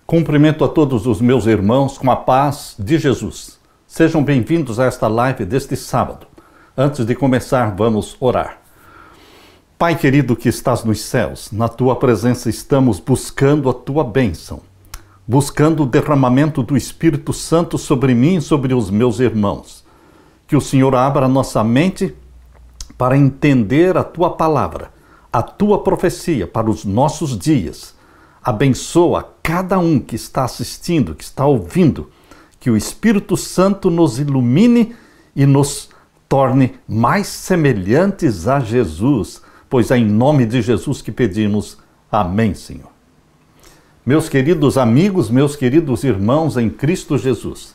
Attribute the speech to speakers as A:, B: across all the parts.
A: Cumprimento a todos os meus irmãos com a paz de Jesus. Sejam bem-vindos a esta live deste sábado. Antes de começar, vamos orar. Pai querido que estás nos céus, na Tua presença estamos buscando a Tua bênção, buscando o derramamento do Espírito Santo sobre mim e sobre os meus irmãos. Que o Senhor abra nossa mente para entender a Tua palavra, a Tua profecia para os nossos dias. Abençoa cada um que está assistindo, que está ouvindo, que o Espírito Santo nos ilumine e nos torne mais semelhantes a Jesus, pois é em nome de Jesus que pedimos. Amém, Senhor. Meus queridos amigos, meus queridos irmãos em Cristo Jesus,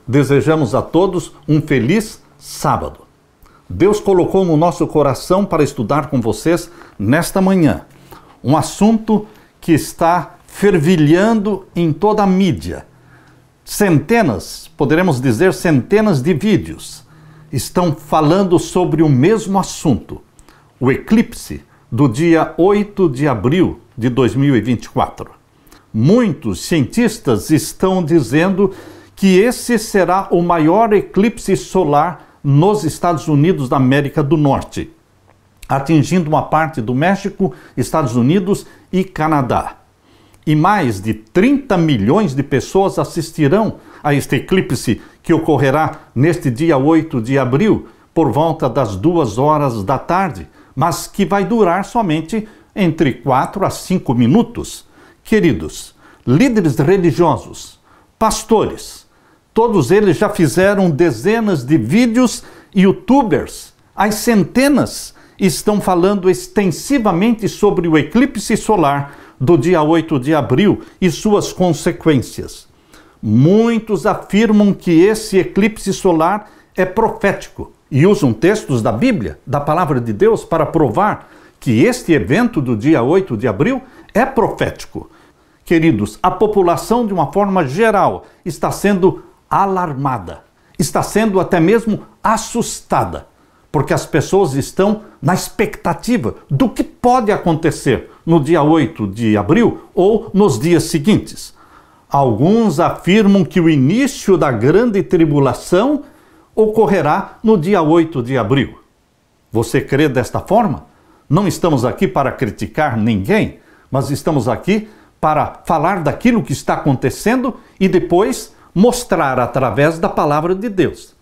A: desejamos a todos um feliz sábado. Deus colocou no nosso coração para estudar com vocês nesta manhã um assunto que está fervilhando em toda a mídia. Centenas, poderemos dizer centenas de vídeos estão falando sobre o mesmo assunto, o eclipse do dia 8 de abril de 2024. Muitos cientistas estão dizendo que esse será o maior eclipse solar nos Estados Unidos da América do Norte, atingindo uma parte do México, Estados Unidos e Canadá. E mais de 30 milhões de pessoas assistirão a este eclipse que ocorrerá neste dia 8 de abril, por volta das 2 horas da tarde, mas que vai durar somente entre 4 a 5 minutos. Queridos, líderes religiosos, pastores, todos eles já fizeram dezenas de vídeos, youtubers, as centenas estão falando extensivamente sobre o eclipse solar do dia 8 de abril e suas consequências. Muitos afirmam que esse eclipse solar é profético e usam textos da Bíblia, da Palavra de Deus, para provar que este evento do dia 8 de abril é profético. Queridos, a população, de uma forma geral, está sendo alarmada, está sendo até mesmo assustada, porque as pessoas estão na expectativa do que pode acontecer no dia 8 de abril ou nos dias seguintes. Alguns afirmam que o início da grande tribulação ocorrerá no dia 8 de abril. Você crê desta forma? Não estamos aqui para criticar ninguém, mas estamos aqui para falar daquilo que está acontecendo e depois mostrar através da palavra de Deus,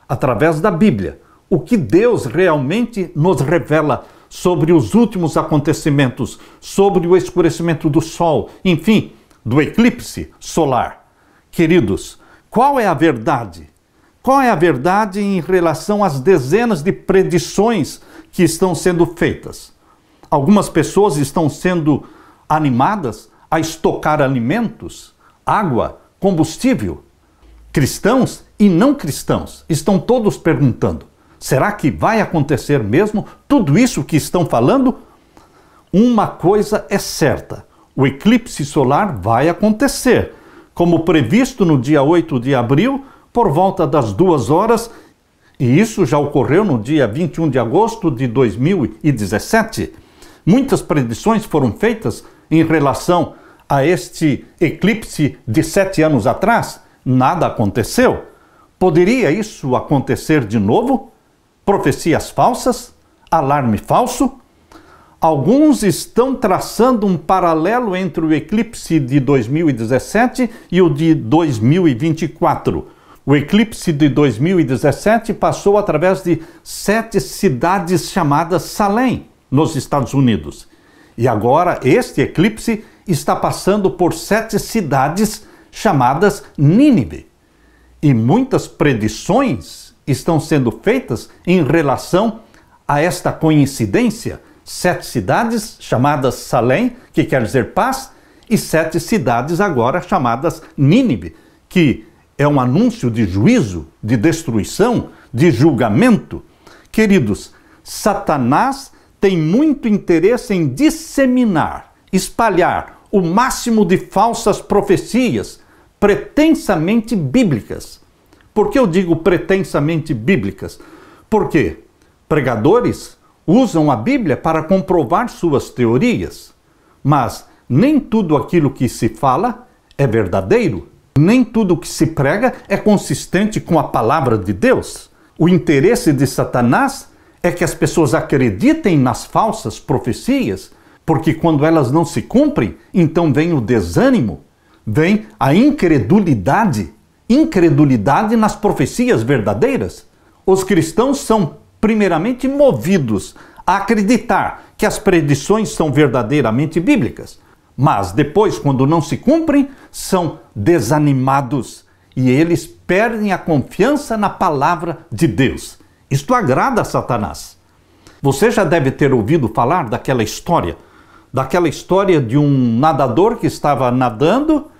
A: através da Bíblia, o que Deus realmente nos revela sobre os últimos acontecimentos, sobre o escurecimento do sol, enfim, do eclipse solar. Queridos, qual é a verdade? Qual é a verdade em relação às dezenas de predições que estão sendo feitas? Algumas pessoas estão sendo animadas a estocar alimentos, água, combustível. Cristãos e não cristãos estão todos perguntando: será que vai acontecer mesmo tudo isso que estão falando? Uma coisa é certa: o eclipse solar vai acontecer, como previsto no dia 8 de abril, por volta das 2 horas, e isso já ocorreu no dia 21 de agosto de 2017. Muitas predições foram feitas em relação a este eclipse de 7 anos atrás. Nada aconteceu. Poderia isso acontecer de novo? Profecias falsas? Alarme falso? Alguns estão traçando um paralelo entre o eclipse de 2017 e o de 2024. O eclipse de 2017 passou através de 7 cidades chamadas Salem, nos Estados Unidos. E agora este eclipse está passando por 7 cidades chamadas Nínive. E muitas predições estão sendo feitas em relação a esta coincidência. 7 cidades chamadas Salem, que quer dizer paz, e 7 cidades agora chamadas Nínive, que é um anúncio de juízo, de destruição, de julgamento. Queridos, Satanás tem muito interesse em disseminar, espalhar o máximo de falsas profecias pretensamente bíblicas. Por que eu digo pretensamente bíblicas? Porque pregadores usam a Bíblia para comprovar suas teorias, mas nem tudo aquilo que se fala é verdadeiro. Nem tudo que se prega é consistente com a palavra de Deus. O interesse de Satanás é que as pessoas acreditem nas falsas profecias, porque quando elas não se cumprem, então vem o desânimo, vem a incredulidade nas profecias verdadeiras. Os cristãos são primeiramente movidos a acreditar que as predições são verdadeiramente bíblicas, mas depois, quando não se cumprem, são desanimados e eles perdem a confiança na palavra de Deus. Isto agrada a Satanás. Você já deve ter ouvido falar daquela história de um nadador que estava nadando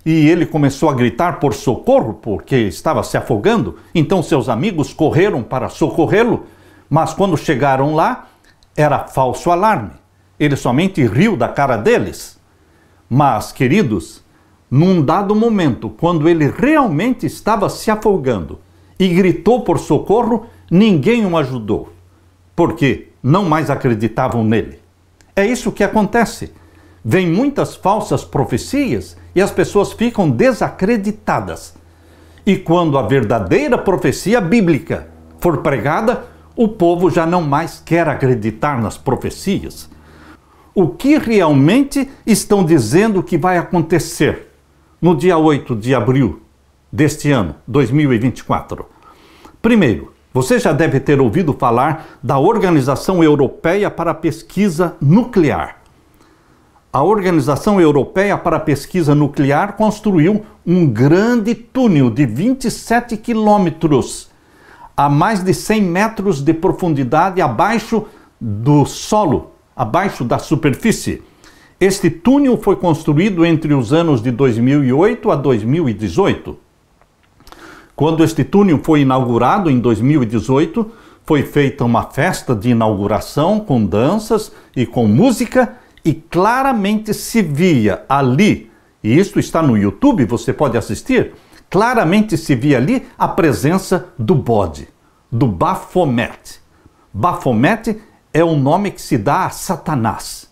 A: e ele começou a gritar por socorro porque estava se afogando. Então seus amigos correram para socorrê-lo, mas quando chegaram lá, era falso alarme. Ele somente riu da cara deles. Mas, queridos, num dado momento, quando ele realmente estava se afogando e gritou por socorro, ninguém o ajudou, porque não mais acreditavam nele. É isso que acontece. Vêm muitas falsas profecias e as pessoas ficam desacreditadas. E quando a verdadeira profecia bíblica for pregada, o povo já não mais quer acreditar nas profecias. O que realmente estão dizendo que vai acontecer no dia 8 de abril deste ano, 2024? Primeiro, você já deve ter ouvido falar da Organização Europeia para a Pesquisa Nuclear. A Organização Europeia para a Pesquisa Nuclear construiu um grande túnel de 27 quilômetros a mais de 100 metros de profundidade abaixo do solo, abaixo da superfície. Este túnel foi construído entre os anos de 2008 a 2018. Quando este túnel foi inaugurado em 2018, foi feita uma festa de inauguração com danças e com música e claramente se via ali, e isto está no YouTube, você pode assistir, claramente se via ali a presença do bode, do Baphomet. Baphomet é o nome que se dá a Satanás.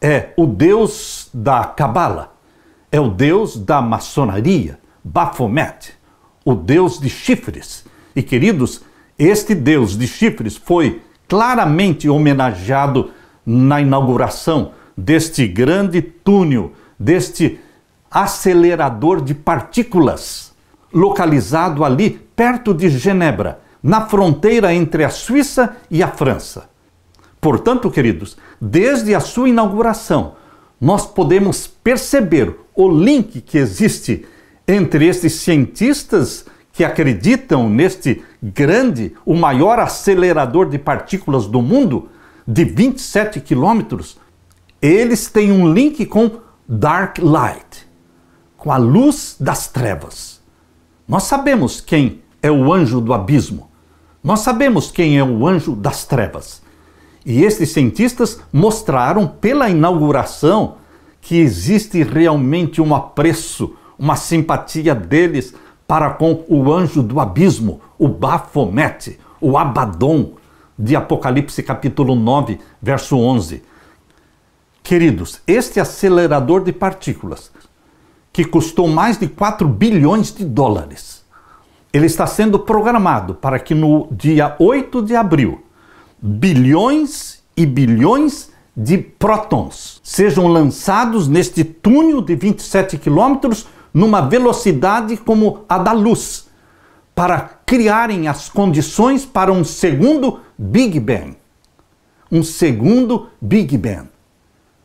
A: É o deus da Cabala, é o deus da maçonaria, Baphomet, o deus de chifres. E queridos, este deus de chifres foi claramente homenageado na inauguração deste grande túnel, deste acelerador de partículas, localizado ali perto de Genebra, na fronteira entre a Suíça e a França. Portanto, queridos, desde a sua inauguração, nós podemos perceber o link que existe entre estes cientistas que acreditam neste grande, o maior acelerador de partículas do mundo, de 27 quilômetros. Eles têm um link com Dark Light, com a luz das trevas. Nós sabemos quem é o anjo do abismo. Nós sabemos quem é o anjo das trevas. E estes cientistas mostraram pela inauguração que existe realmente um apreço, uma simpatia deles para com o anjo do abismo, o Baphomet, o Abaddon, de Apocalipse capítulo 9, verso 11. Queridos, este acelerador de partículas, que custou mais de 4 bilhões de dólares, ele está sendo programado para que no dia 8 de abril, bilhões e bilhões de prótons sejam lançados neste túnel de 27 quilômetros numa velocidade como a da luz, para criarem as condições para um segundo Big Bang. Um segundo Big Bang.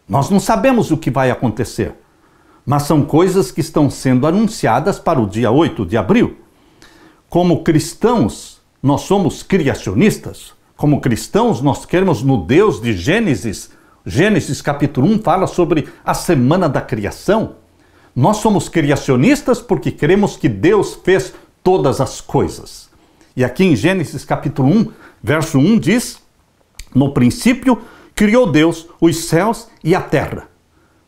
A: Nós não sabemos o que vai acontecer, mas são coisas que estão sendo anunciadas para o dia 8 de abril. Como cristãos, nós somos criacionistas. Como cristãos, nós queremos no Deus de Gênesis. Gênesis capítulo 1 fala sobre a semana da criação. Nós somos criacionistas porque cremos que Deus fez todas as coisas. E aqui em Gênesis capítulo 1, verso 1 diz: no princípio criou Deus os céus e a terra.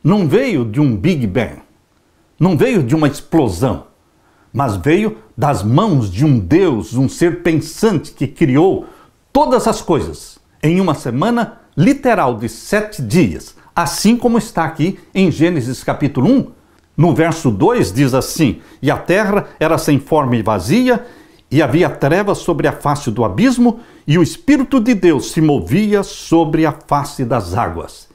A: Não veio de um Big Bang, não veio de uma explosão, mas veio das mãos de um Deus, um ser pensante que criou todas as coisas em uma semana literal de 7 dias, assim como está aqui em Gênesis capítulo 1. No verso 2 diz assim: e a terra era sem forma e vazia, e havia trevas sobre a face do abismo, e o Espírito de Deus se movia sobre a face das águas.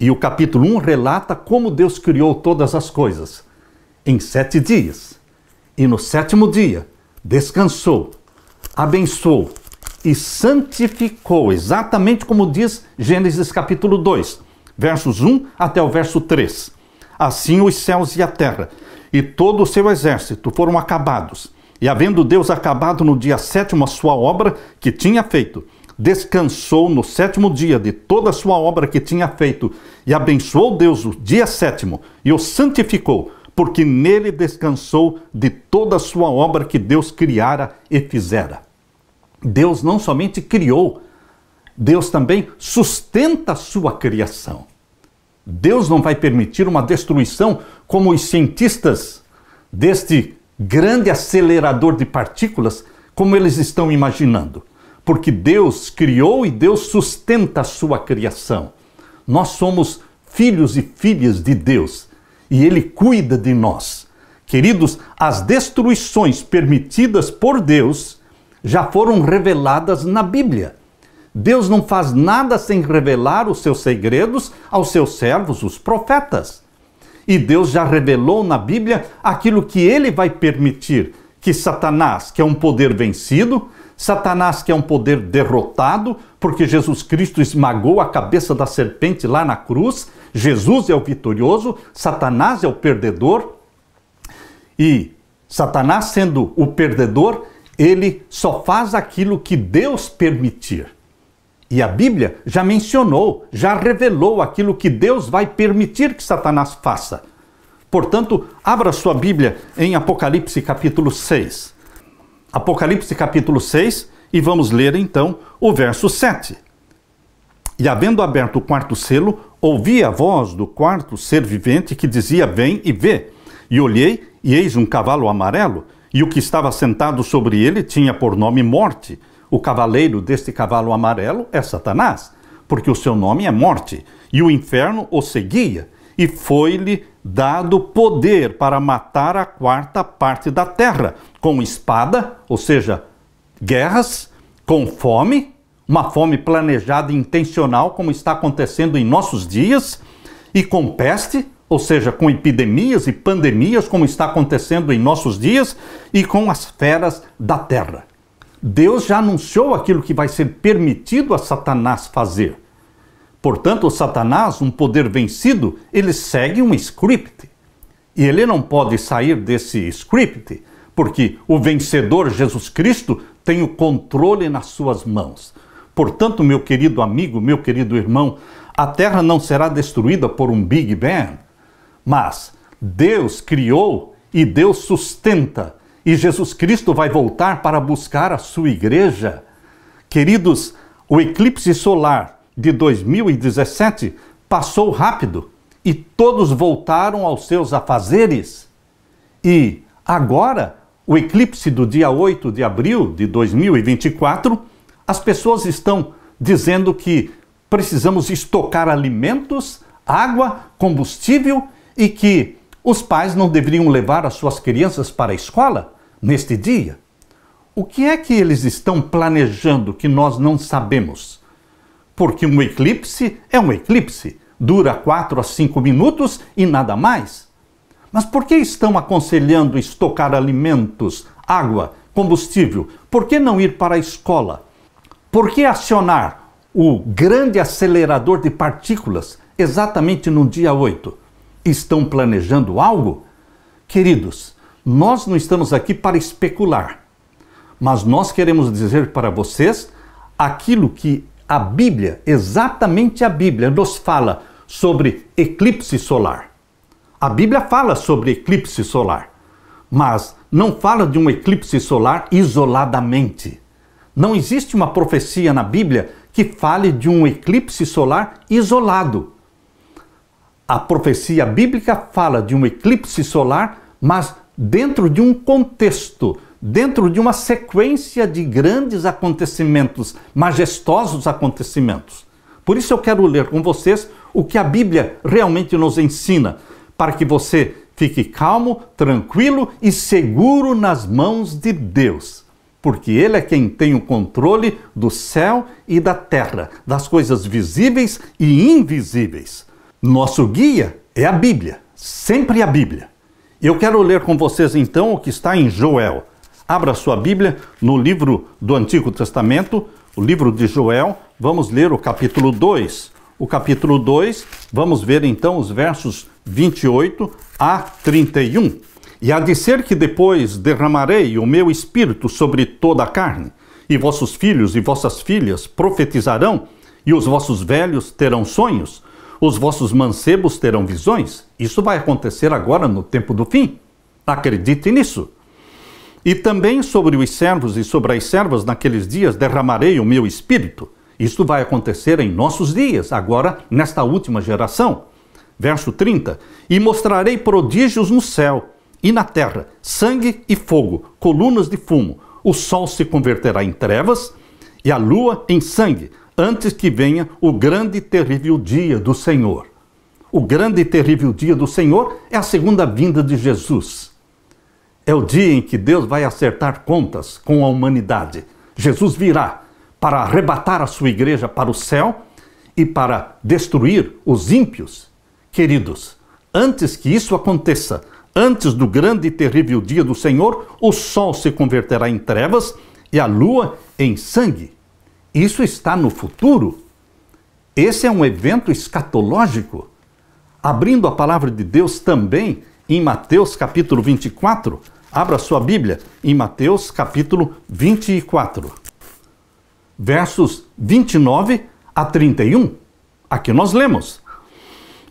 A: E o capítulo 1 relata como Deus criou todas as coisas em 7 dias. E no 7º dia descansou, abençoou e santificou, exatamente como diz Gênesis capítulo 2, versos 1 até o verso 3. Assim os céus e a terra e todo o seu exército foram acabados. E havendo Deus acabado no dia 7º a sua obra que tinha feito, descansou no 7º dia de toda a sua obra que tinha feito, e abençoou Deus o dia 7º e o santificou, porque nele descansou de toda a sua obra que Deus criara e fizera. Deus não somente criou, Deus também sustenta a sua criação. Deus não vai permitir uma destruição como os cientistas deste grande acelerador de partículas, como eles estão imaginando. Porque Deus criou e Deus sustenta a sua criação. Nós somos filhos e filhas de Deus e Ele cuida de nós. Queridos, as destruições permitidas por Deus já foram reveladas na Bíblia. Deus não faz nada sem revelar os seus segredos aos seus servos, os profetas. E Deus já revelou na Bíblia aquilo que Ele vai permitir, que Satanás, que é um poder vencido, Satanás, que é um poder derrotado, porque Jesus Cristo esmagou a cabeça da serpente lá na cruz, Jesus é o vitorioso, Satanás é o perdedor, e Satanás, sendo o perdedor, ele só faz aquilo que Deus permitir. E a Bíblia já mencionou, já revelou aquilo que Deus vai permitir que Satanás faça. Portanto, abra sua Bíblia em Apocalipse capítulo 6. Apocalipse capítulo 6, e vamos ler então o verso 7. E havendo aberto o 4º selo, ouvi a voz do 4º ser vivente que dizia: vem e vê. E olhei, e eis um cavalo amarelo, e o que estava sentado sobre ele tinha por nome Morte. O cavaleiro deste cavalo amarelo é Satanás, porque o seu nome é Morte, e o inferno o seguia, e foi-lhe dado poder para matar a 4ª parte da terra, com espada, ou seja, guerras, com fome, uma fome planejada e intencional, como está acontecendo em nossos dias, e com peste, ou seja, com epidemias e pandemias, como está acontecendo em nossos dias, e com as feras da terra. Deus já anunciou aquilo que vai ser permitido a Satanás fazer. Portanto, o Satanás, um poder vencido, ele segue um script. E ele não pode sair desse script, porque o vencedor Jesus Cristo tem o controle nas suas mãos. Portanto, meu querido amigo, meu querido irmão, a terra não será destruída por um Big Bang, mas Deus criou e Deus sustenta. E Jesus Cristo vai voltar para buscar a sua igreja. Queridos, o eclipse solar de 2017 passou rápido e todos voltaram aos seus afazeres. E agora, o eclipse do dia 8 de abril de 2024, as pessoas estão dizendo que precisamos estocar alimentos, água, combustível e que os pais não deveriam levar as suas crianças para a escola neste dia. O que é que eles estão planejando que nós não sabemos? Porque um eclipse é um eclipse, dura 4 a 5 minutos e nada mais. Mas por que estão aconselhando estocar alimentos, água, combustível? Por que não ir para a escola? Por que acionar o grande acelerador de partículas exatamente no dia 8? Estão planejando algo? Queridos, nós não estamos aqui para especular, mas nós queremos dizer para vocês aquilo que a Bíblia, exatamente a Bíblia, nos fala sobre eclipse solar. A Bíblia fala sobre eclipse solar, mas não fala de um eclipse solar isoladamente. Não existe uma profecia na Bíblia que fale de um eclipse solar isolado. A profecia bíblica fala de um eclipse solar, mas dentro de um contexto, dentro de uma sequência de grandes acontecimentos, majestosos acontecimentos. Por isso eu quero ler com vocês o que a Bíblia realmente nos ensina, para que você Fique calmo, tranquilo e seguro nas mãos de Deus, porque Ele é quem tem o controle do céu e da terra, das coisas visíveis e invisíveis. Nosso guia é a Bíblia, sempre a Bíblia. Eu quero ler com vocês então o que está em Joel. Abra sua Bíblia no livro do Antigo Testamento, o livro de Joel. Vamos ler o capítulo 2. O capítulo 2, vamos ver então os versos 28 a 31. E há de ser que depois derramarei o meu espírito sobre toda a carne, e vossos filhos e vossas filhas profetizarão, e os vossos velhos terão sonhos, os vossos mancebos terão visões. Isso vai acontecer agora no tempo do fim. Acredite nisso. E também sobre os servos e sobre as servas naqueles dias derramarei o meu espírito. Isto vai acontecer em nossos dias, agora nesta última geração. Verso 30. E mostrarei prodígios no céu e na terra, sangue e fogo, colunas de fumo. O sol se converterá em trevas e a lua em sangue, antes que venha o grande e terrível dia do Senhor. O grande e terrível dia do Senhor é a segunda vinda de Jesus. É o dia em que Deus vai acertar contas com a humanidade. Jesus virá para arrebatar a sua igreja para o céu e para destruir os ímpios. Queridos, antes que isso aconteça, antes do grande e terrível dia do Senhor, o sol se converterá em trevas e a lua em sangue. Isso está no futuro. Esse é um evento escatológico. Abrindo a palavra de Deus também em Mateus capítulo 24, abra sua Bíblia em Mateus capítulo 24. Versos 29 a 31, aqui nós lemos.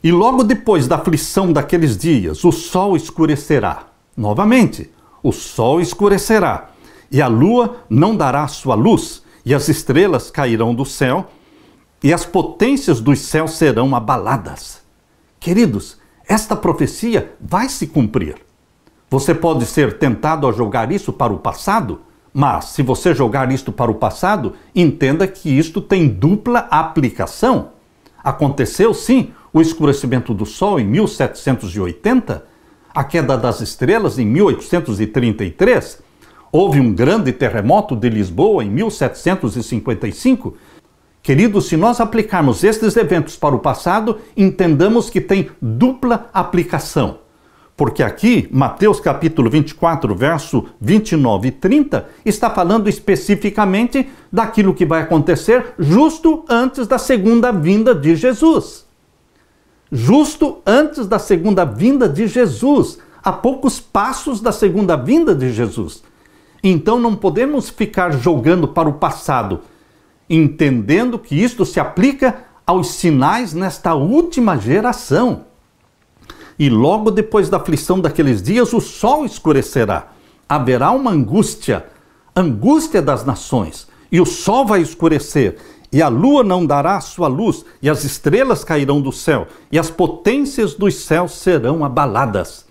A: E logo depois da aflição daqueles dias, o sol escurecerá. Novamente, o sol escurecerá, e a lua não dará sua luz, e as estrelas cairão do céu, e as potências dos céus serão abaladas. Queridos, esta profecia vai se cumprir. Você pode ser tentado a jogar isso para o passado, mas se você jogar isto para o passado, entenda que isto tem dupla aplicação. Aconteceu sim o escurecimento do sol em 1780, a queda das estrelas em 1833, houve um grande terremoto de Lisboa em 1755. Queridos, se nós aplicarmos estes eventos para o passado, entendamos que tem dupla aplicação. Porque aqui, Mateus capítulo 24, verso 29 e 30, está falando especificamente daquilo que vai acontecer justo antes da segunda vinda de Jesus. Justo antes da segunda vinda de Jesus, a poucos passos da segunda vinda de Jesus. Então não podemos ficar jogando para o passado, entendendo que isto se aplica aos sinais nesta última geração. E logo depois da aflição daqueles dias, o sol escurecerá. Haverá uma angústia das nações, e o sol vai escurecer, e a lua não dará sua luz, e as estrelas cairão do céu, e as potências dos céus serão abaladas.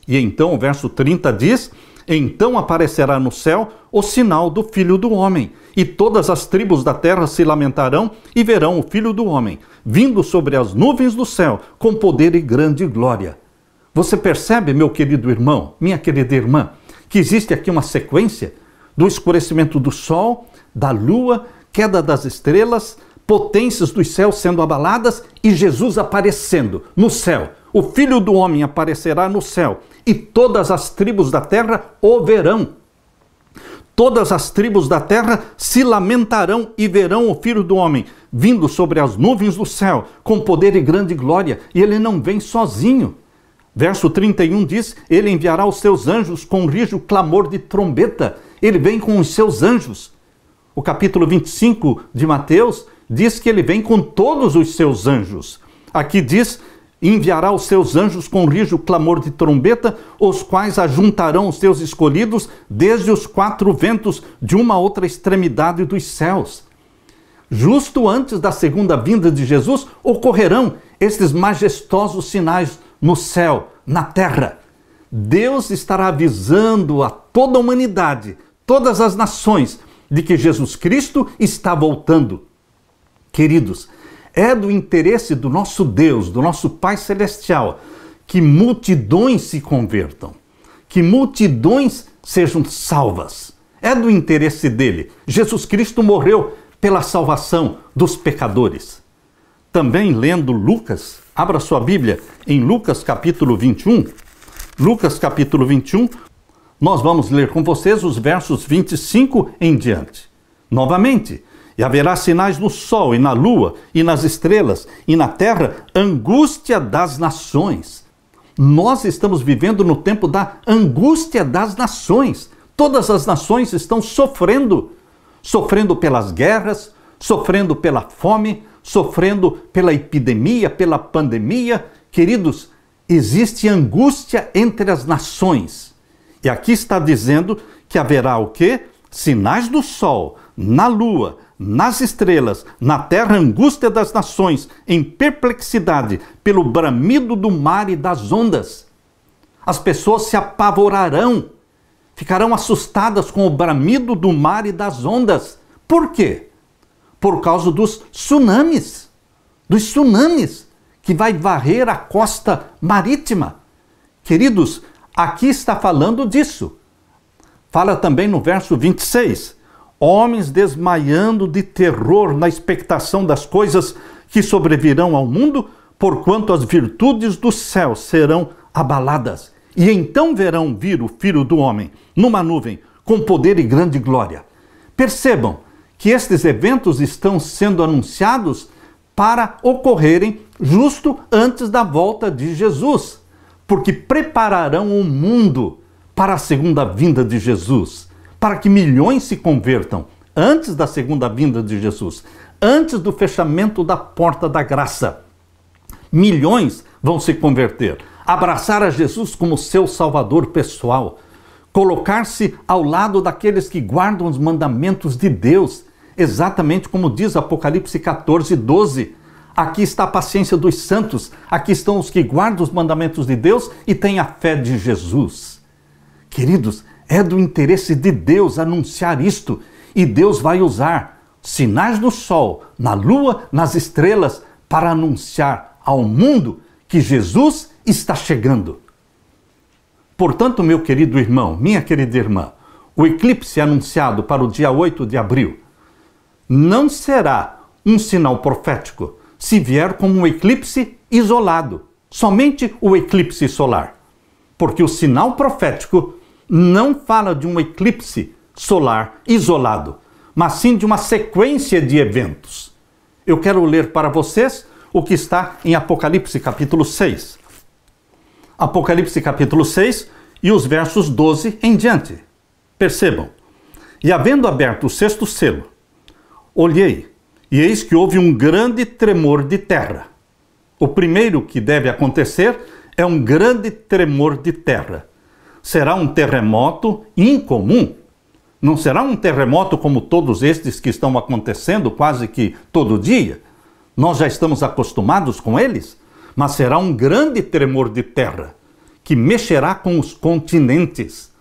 A: E então o verso 30 diz: então aparecerá no céu o sinal do Filho do Homem, e todas as tribos da terra se lamentarão e verão o Filho do Homem, vindo sobre as nuvens do céu, com poder e grande glória. Você percebe, meu querido irmão, minha querida irmã, que existe aqui uma sequência do escurecimento do sol, da lua, queda das estrelas, potências dos céus sendo abaladas e Jesus aparecendo no céu. O Filho do Homem aparecerá no céu e todas as tribos da terra o verão. Todas as tribos da terra se lamentarão e verão o Filho do Homem vindo sobre as nuvens do céu com poder e grande glória, e ele não vem sozinho. Verso 31 diz: ele enviará os seus anjos com rijo clamor de trombeta. Ele vem com os seus anjos. O capítulo 25 de Mateus diz que ele vem com todos os seus anjos. Aqui diz: enviará os seus anjos com rijo clamor de trombeta, os quais ajuntarão os seus escolhidos desde os quatro ventos de uma outra extremidade dos céus. Justo antes da segunda vinda de Jesus, ocorrerão estes majestosos sinais no céu, na terra. Deus estará avisando a toda a humanidade, todas as nações, de que Jesus Cristo está voltando. Queridos, é do interesse do nosso Deus, do nosso Pai Celestial, que multidões se convertam, que multidões sejam salvas. É do interesse dele. Jesus Cristo morreu pela salvação dos pecadores. Também lendo Lucas, abra sua Bíblia em Lucas capítulo 21. Lucas capítulo 21, nós vamos ler com vocês os versos 25 em diante. Novamente, e haverá sinais no sol e na lua e nas estrelas e na terra, angústia das nações. Nós estamos vivendo no tempo da angústia das nações. Todas as nações estão sofrendo pelas guerras, sofrendo pela fome, sofrendo pela epidemia, pela pandemia. Queridos, existe angústia entre as nações. E aqui está dizendo que haverá o quê? Sinais do sol, na lua, nas estrelas, na terra, angústia das nações, em perplexidade, pelo bramido do mar e das ondas. As pessoas se apavorarão, ficarão assustadas com o bramido do mar e das ondas. Por quê? Por causa dos tsunamis que vai varrer a costa marítima. Queridos, aqui está falando disso. Fala também no verso 26. Homens desmaiando de terror na expectação das coisas que sobrevirão ao mundo, porquanto as virtudes do céu serão abaladas. E então verão vir o Filho do Homem numa nuvem, com poder e grande glória. Percebam que estes eventos estão sendo anunciados para ocorrerem justo antes da volta de Jesus, porque prepararão o mundo para a segunda vinda de Jesus, para que milhões se convertam antes da segunda vinda de Jesus, antes do fechamento da porta da graça. Milhões vão se converter, abraçar a Jesus como seu Salvador pessoal, colocar-se ao lado daqueles que guardam os mandamentos de Deus, exatamente como diz Apocalipse 14, 12. Aqui está a paciência dos santos, aqui estão os que guardam os mandamentos de Deus e têm a fé de Jesus. Queridos, é do interesse de Deus anunciar isto, e Deus vai usar sinais do sol, na lua, nas estrelas, para anunciar ao mundo que Jesus está chegando. Portanto, meu querido irmão, minha querida irmã, o eclipse anunciado para o dia 8 de abril não será um sinal profético se vier como um eclipse isolado, somente o eclipse solar. Porque o sinal profético não fala de um eclipse solar isolado, mas sim de uma sequência de eventos. Eu quero ler para vocês o que está em Apocalipse capítulo 6. Apocalipse capítulo 6 e os versos 12 em diante. Percebam. E havendo aberto o sexto selo, olhei, e eis que houve um grande tremor de terra. O primeiro que deve acontecer é um grande tremor de terra. Será um terremoto incomum. Não será um terremoto como todos estes que estão acontecendo quase que todo dia. Nós já estamos acostumados com eles, mas será um grande tremor de terra que mexerá com os continentes.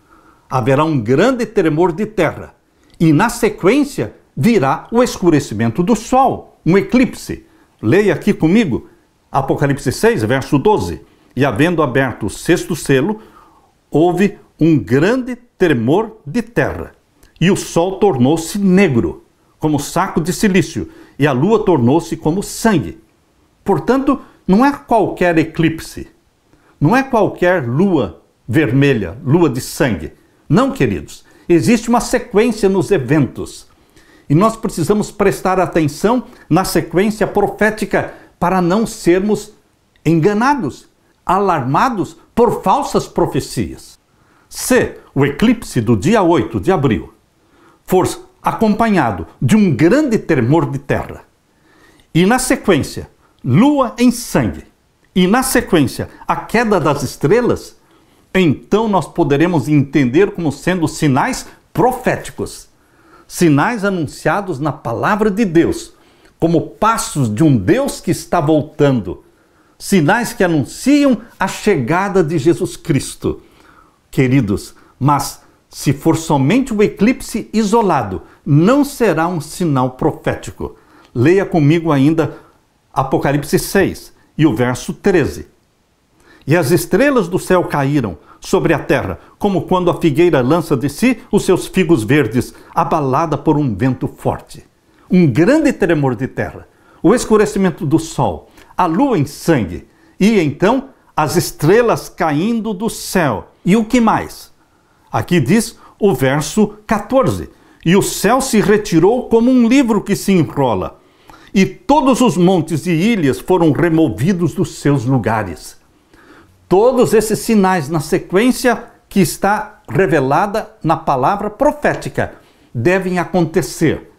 A: Haverá um grande tremor de terra e, na sequência, virá o escurecimento do sol, um eclipse. Leia aqui comigo, Apocalipse 6, verso 12. E havendo aberto o sexto selo, houve um grande tremor de terra, e o sol tornou-se negro, como saco de cilício, e a lua tornou-se como sangue. Portanto, não é qualquer eclipse, não é qualquer lua vermelha, lua de sangue. Não, queridos, existe uma sequência nos eventos. E nós precisamos prestar atenção na sequência profética para não sermos enganados, alarmados por falsas profecias. Se o eclipse do dia 8 de abril for acompanhado de um grande tremor de terra, e na sequência, lua em sangue, e na sequência, a queda das estrelas, então nós poderemos entender como sendo sinais proféticos. Sinais anunciados na palavra de Deus, como passos de um Deus que está voltando. Sinais que anunciam a chegada de Jesus Cristo. Queridos, mas se for somente o eclipse isolado, não será um sinal profético. Leia comigo ainda Apocalipse 6 e o verso 13. e as estrelas do céu caíram sobre a terra, como quando a figueira lança de si os seus figos verdes, abalada por um vento forte. Um grande tremor de terra, o escurecimento do sol, a lua em sangue, e então as estrelas caindo do céu. E o que mais? Aqui diz o verso 14. E o céu se retirou como um livro que se enrola, e todos os montes e ilhas foram removidos dos seus lugares. Todos esses sinais na sequência que está revelada na palavra profética devem acontecer,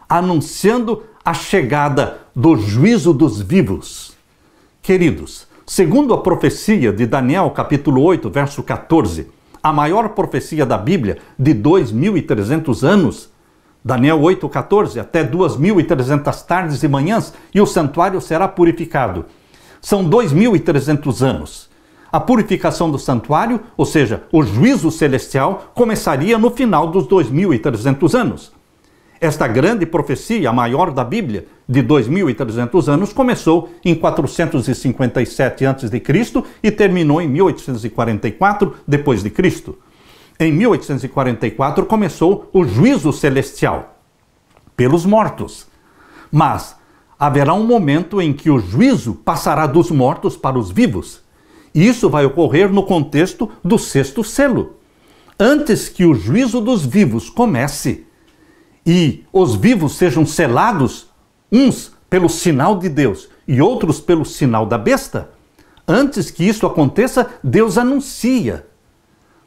A: anunciando a chegada do juízo dos vivos. Queridos, segundo a profecia de Daniel, capítulo 8, verso 14, a maior profecia da Bíblia de 2.300 anos, Daniel 8,14, até 2.300 tardes e manhãs, e o santuário será purificado. São 2.300 anos. A purificação do santuário, ou seja, o juízo celestial, começaria no final dos 2.300 anos. Esta grande profecia, a maior da Bíblia, de 2.300 anos, começou em 457 a.C. e terminou em 1844 depois de Cristo. Em 1844 começou o juízo celestial pelos mortos. Mas haverá um momento em que o juízo passará dos mortos para os vivos. E isso vai ocorrer no contexto do sexto selo. Antes que o juízo dos vivos comece e os vivos sejam selados, uns pelo sinal de Deus e outros pelo sinal da besta, antes que isso aconteça, Deus anuncia,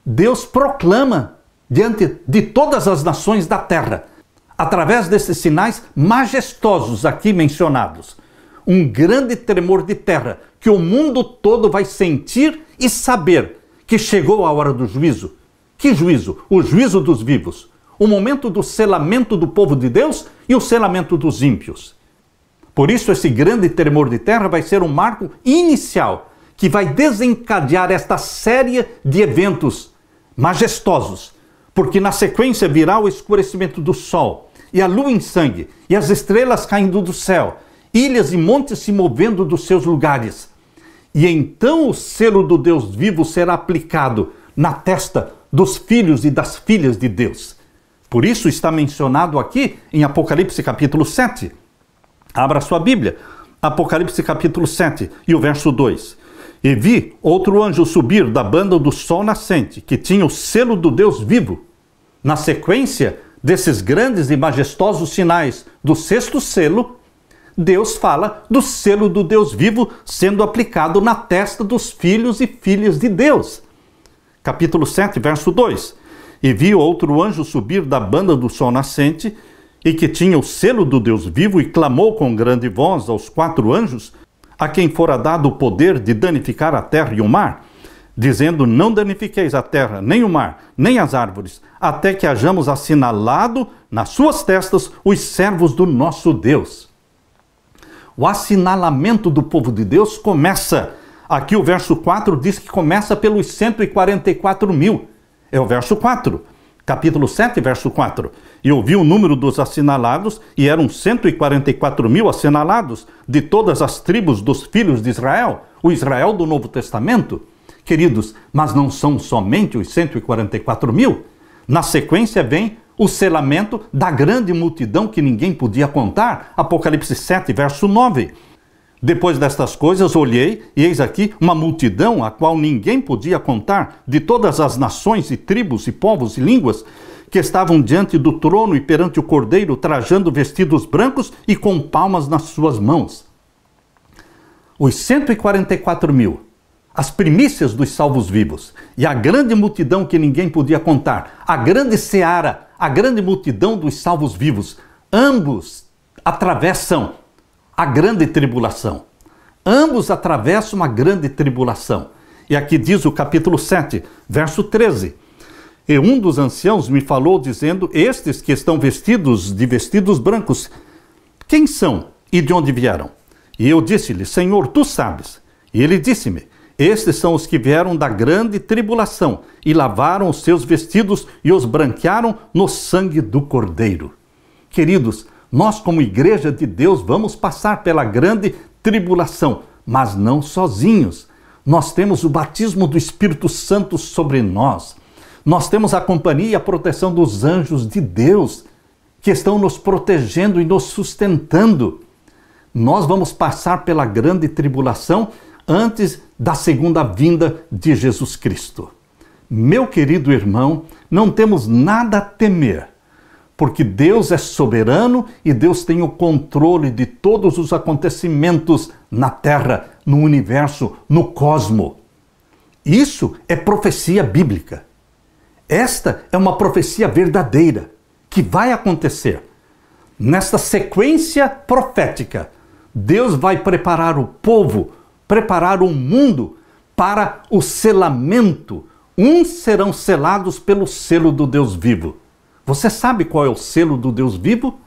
A: Deus proclama diante de todas as nações da terra, através desses sinais majestosos aqui mencionados, um grande tremor de terra que o mundo todo vai sentir e saber que chegou a hora do juízo. Que juízo? O juízo dos vivos. O momento do selamento do povo de Deus e o selamento dos ímpios. Por isso, esse grande tremor de terra vai ser um marco inicial que vai desencadear esta série de eventos majestosos, porque na sequência virá o escurecimento do sol, e a lua em sangue, e as estrelas caindo do céu, ilhas e montes se movendo dos seus lugares. E então o selo do Deus vivo será aplicado na testa dos filhos e das filhas de Deus. Por isso está mencionado aqui em Apocalipse capítulo 7. Abra sua Bíblia, Apocalipse capítulo 7 e o verso 2. E vi outro anjo subir da banda do sol nascente, que tinha o selo do Deus vivo. Na sequência desses grandes e majestosos sinais do sexto selo, Deus fala do selo do Deus vivo sendo aplicado na testa dos filhos e filhas de Deus. Capítulo 7, verso 2. E vi outro anjo subir da banda do sol nascente, e que tinha o selo do Deus vivo, e clamou com grande voz aos 4 anjos, a quem fora dado o poder de danificar a terra e o mar, dizendo: não danifiqueis a terra, nem o mar, nem as árvores, até que hajamos assinalado nas suas testas os servos do nosso Deus. O assinalamento do povo de Deus começa, aqui o verso 4 diz que começa pelos 144 mil. É o verso 4, capítulo 7, verso 4. E eu vi o número dos assinalados, e eram 144 mil assinalados de todas as tribos dos filhos de Israel, o Israel do Novo Testamento. Queridos, mas não são somente os 144 mil. Na sequência vem o selamento da grande multidão que ninguém podia contar, Apocalipse 7, verso 9. Depois destas coisas olhei, e eis aqui uma multidão a qual ninguém podia contar, de todas as nações e tribos e povos e línguas, que estavam diante do trono e perante o Cordeiro, trajando vestidos brancos e com palmas nas suas mãos. Os 144 mil, as primícias dos salvos vivos, e a grande multidão que ninguém podia contar, a grande seara, a grande multidão dos salvos vivos, ambos atravessam a grande tribulação. Ambos atravessam a grande tribulação. E aqui diz o capítulo 7, verso 13. E um dos anciãos me falou, dizendo: estes que estão vestidos de vestidos brancos, quem são e de onde vieram? E eu disse-lhe: Senhor, tu sabes. E ele disse-me: estes são os que vieram da grande tribulação e lavaram os seus vestidos e os branquearam no sangue do Cordeiro. Queridos, nós como igreja de Deus vamos passar pela grande tribulação, mas não sozinhos. Nós temos o batismo do Espírito Santo sobre nós. Nós temos a companhia e a proteção dos anjos de Deus, que estão nos protegendo e nos sustentando. Nós vamos passar pela grande tribulação antes da segunda vinda de Jesus Cristo. Meu querido irmão, não temos nada a temer, porque Deus é soberano e Deus tem o controle de todos os acontecimentos na Terra, no universo, no cosmo. Isso é profecia bíblica. Esta é uma profecia verdadeira, que vai acontecer. Nesta sequência profética, Deus vai preparar o povo, preparar o mundo para o selamento. Uns serão selados pelo selo do Deus vivo. Você sabe qual é o selo do Deus vivo?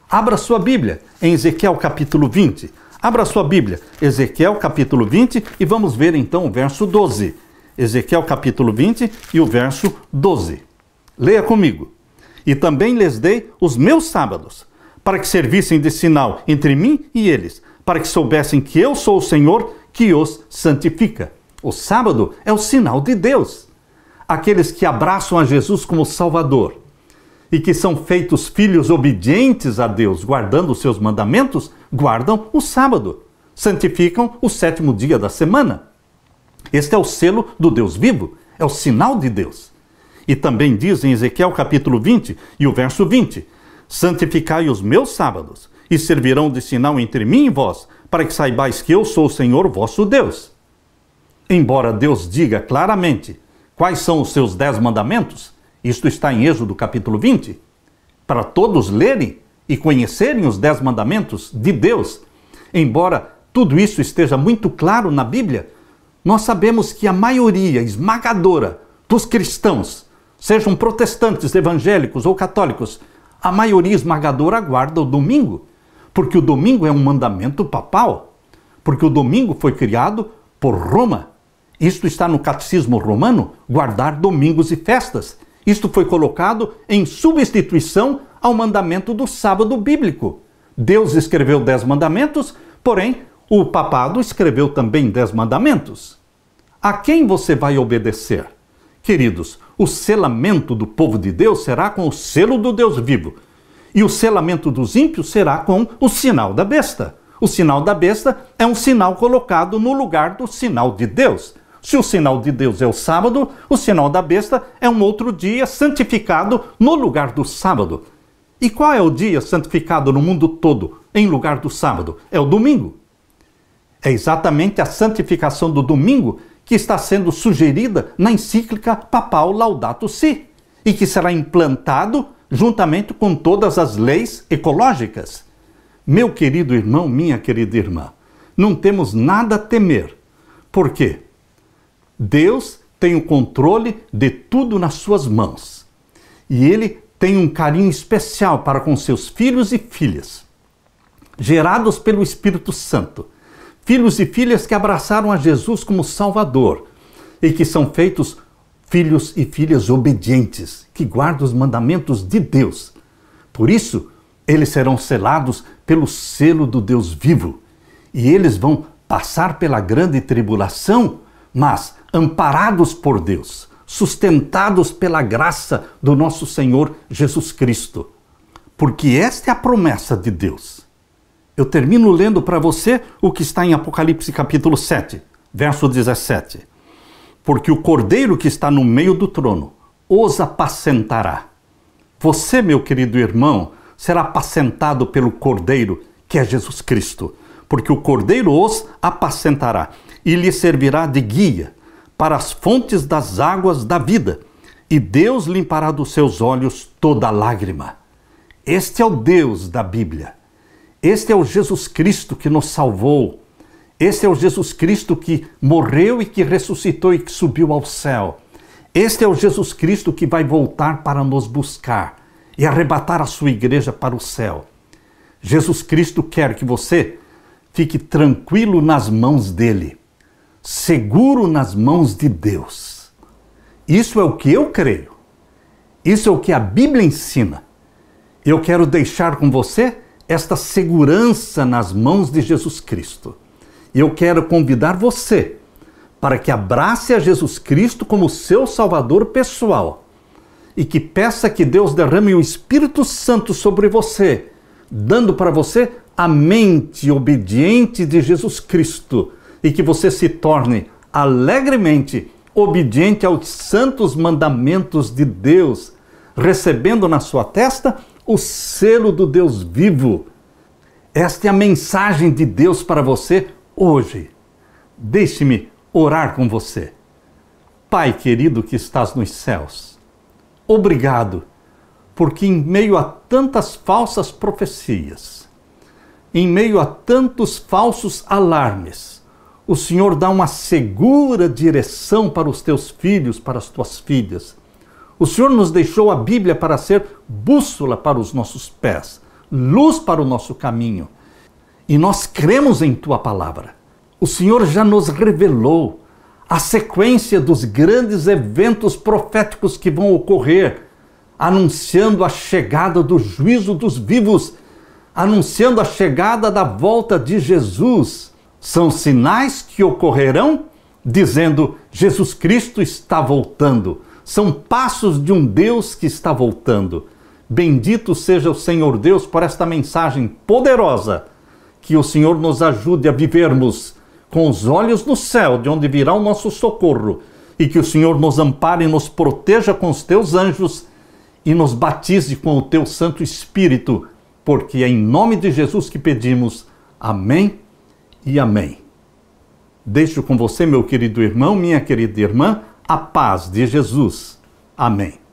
A: Abra sua Bíblia em Ezequiel capítulo 20. Abra sua Bíblia, Ezequiel capítulo 20, e vamos ver então o verso 12. Ezequiel capítulo 20 e o verso 12. Leia comigo. E também lhes dei os meus sábados, para que servissem de sinal entre mim e eles, para que soubessem que eu sou o Senhor que os santifica. O sábado é o sinal de Deus. Aqueles que abraçam a Jesus como Salvador e que são feitos filhos obedientes a Deus, guardando os seus mandamentos, guardam o sábado, santificam o sétimo dia da semana. Este é o selo do Deus vivo, é o sinal de Deus. E também diz em Ezequiel capítulo 20 e o verso 20, santificai os meus sábados e servirão de sinal entre mim e vós, para que saibais que eu sou o Senhor vosso Deus. Embora Deus diga claramente quais são os seus 10 mandamentos, isto está em Êxodo capítulo 20, para todos lerem e conhecerem os 10 mandamentos de Deus. Embora tudo isso esteja muito claro na Bíblia, nós sabemos que a maioria esmagadora dos cristãos, sejam protestantes, evangélicos ou católicos, a maioria esmagadora guarda o domingo, porque o domingo é um mandamento papal, porque o domingo foi criado por Roma. Isto está no Catecismo Romano, guardar domingos e festas. Isto foi colocado em substituição ao mandamento do sábado bíblico. Deus escreveu 10 mandamentos, porém o papado escreveu também 10 mandamentos. A quem você vai obedecer? Queridos, o selamento do povo de Deus será com o selo do Deus vivo. E o selamento dos ímpios será com o sinal da besta. O sinal da besta é um sinal colocado no lugar do sinal de Deus. Se o sinal de Deus é o sábado, o sinal da besta é um outro dia santificado no lugar do sábado. E qual é o dia santificado no mundo todo em lugar do sábado? É o domingo. É exatamente a santificação do domingo que está sendo sugerida na encíclica papal Laudato Si e que será implantado juntamente com todas as leis ecológicas. Meu querido irmão, minha querida irmã, não temos nada a temer. Por quê? Deus tem o controle de tudo nas suas mãos. E Ele tem um carinho especial para com seus filhos e filhas, gerados pelo Espírito Santo. Filhos e filhas que abraçaram a Jesus como Salvador e que são feitos filhos e filhas obedientes, que guardam os mandamentos de Deus. Por isso, eles serão selados pelo selo do Deus vivo. E eles vão passar pela grande tribulação, mas amparados por Deus, sustentados pela graça do nosso Senhor Jesus Cristo. Porque esta é a promessa de Deus. Eu termino lendo para você o que está em Apocalipse capítulo 7, verso 17. Porque o Cordeiro que está no meio do trono os apacentará. Você, meu querido irmão, será apacentado pelo Cordeiro, que é Jesus Cristo. Porque o Cordeiro os apacentará e lhe servirá de guia para as fontes das águas da vida. E Deus limpará dos seus olhos toda lágrima. Este é o Deus da Bíblia. Este é o Jesus Cristo que nos salvou. Este é o Jesus Cristo que morreu e que ressuscitou e que subiu ao céu. Este é o Jesus Cristo que vai voltar para nos buscar e arrebatar a sua igreja para o céu. Jesus Cristo quer que você fique tranquilo nas mãos dele, seguro nas mãos de Deus. Isso é o que eu creio. Isso é o que a Bíblia ensina. Eu quero deixar com você esta segurança nas mãos de Jesus Cristo. E eu quero convidar você para que abrace a Jesus Cristo como seu Salvador pessoal e que peça que Deus derrame o Espírito Santo sobre você, dando para você a mente obediente de Jesus Cristo e que você se torne alegremente obediente aos santos mandamentos de Deus, recebendo na sua testa o selo do Deus vivo. Esta é a mensagem de Deus para você hoje. Deixe-me orar com você. Pai querido que estás nos céus, obrigado, porque em meio a tantas falsas profecias, em meio a tantos falsos alarmes, o Senhor dá uma segura direção para os teus filhos, para as tuas filhas. O Senhor nos deixou a Bíblia para ser bússola para os nossos pés, luz para o nosso caminho. E nós cremos em tua palavra. O Senhor já nos revelou a sequência dos grandes eventos proféticos que vão ocorrer, anunciando a chegada do juízo dos vivos, anunciando a chegada da volta de Jesus. São sinais que ocorrerão dizendo: Jesus Cristo está voltando. São passos de um Deus que está voltando. Bendito seja o Senhor Deus por esta mensagem poderosa. Que o Senhor nos ajude a vivermos com os olhos no céu, de onde virá o nosso socorro. E que o Senhor nos ampare e nos proteja com os teus anjos e nos batize com o teu Santo Espírito. Porque é em nome de Jesus que pedimos. Amém e amém. Deixo com você, meu querido irmão, minha querida irmã, a paz de Jesus. Amém.